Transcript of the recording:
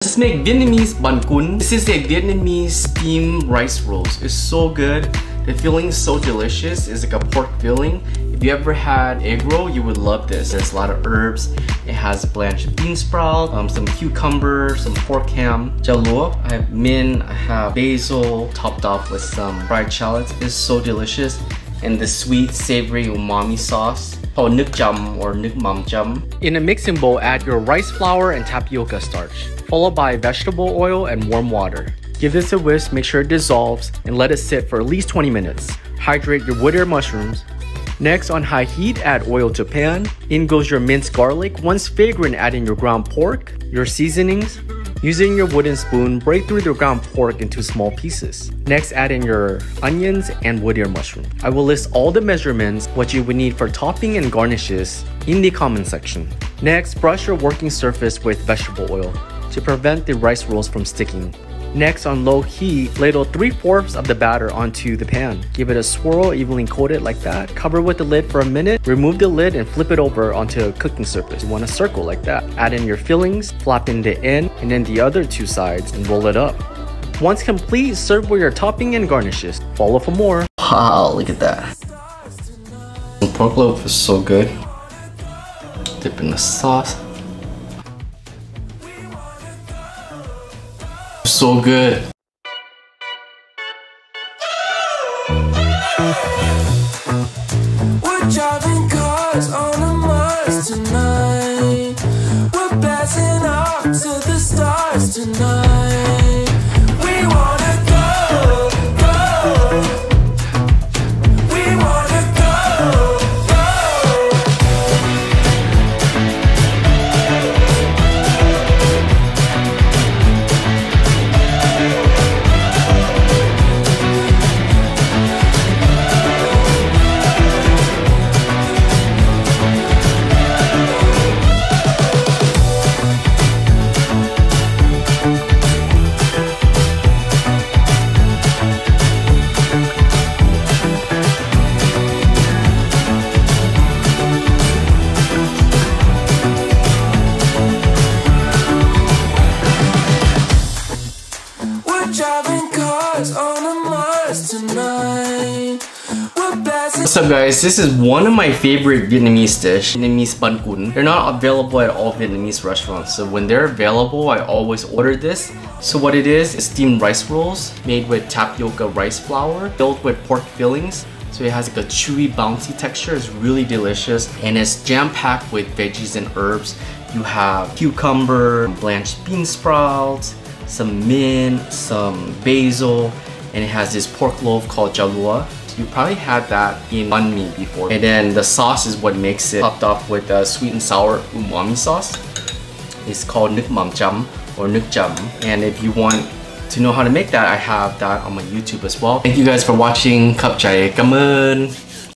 Let's make Vietnamese bánh cuốn. This is a Vietnamese steamed rice rolls. It's so good. The filling is so delicious. It's like a pork filling. If you ever had egg roll, you would love this. There's a lot of herbs. It has blanched bean sprout, some cucumber, some pork ham, chao lúa. I have mint, I have basil, topped off with some fried shallots. It's so delicious. And the sweet, savory umami sauce called nước chấm or nước mắm chấm. In a mixing bowl, add your rice flour and tapioca starch, followed by vegetable oil and warm water. Give this a whisk, make sure it dissolves, and let it sit for at least 20 minutes. Hydrate your wood ear mushrooms. Next, on high heat, add oil to pan. In goes your minced garlic. Once fragrant, add in your ground pork, your seasonings. Using your wooden spoon, break through the ground pork into small pieces. Next, add in your onions and wood ear mushroom. I will list all the measurements, what you would need for topping and garnishes in the comment section. Next, brush your working surface with vegetable oil to prevent the rice rolls from sticking. Next, on low heat, ladle 3/4 of the batter onto the pan. Give it a swirl, evenly coat it like that. Cover with the lid for a minute. Remove the lid and flip it over onto a cooking surface. You want a circle like that. Add in your fillings, flap in the end, and then the other two sides, and roll it up. Once complete, serve with your topping and garnishes. Follow for more. Wow, look at that. The pork loaf is so good. Dip in the sauce. So good. We're driving cars on a Mars tonight. We're blasting off to the stars tonight. We wanna go, go. We wanna go, go. Driving cars on a Mars tonight. We're blasting. What's up guys, this is one of my favorite Vietnamese dish, Vietnamese bánh cuốn. They're not available at all Vietnamese restaurants, so when they're available, I always order this. So what it is steamed rice rolls made with tapioca rice flour, filled with pork fillings. So it has like a chewy, bouncy texture. It's really delicious, and it's jam-packed with veggies and herbs. You have cucumber, blanched bean sprouts, some mint, some basil, and it has this pork loaf called chao lúa. You probably had that in banh mi before. And then the sauce is what makes it, topped off with a sweet and sour umami sauce. It's called nước mắm chấm or nước chấm. And if you want to know how to make that, I have that on my YouTube as well. Thank you guys for watching. Cup chai. Cảm ơn.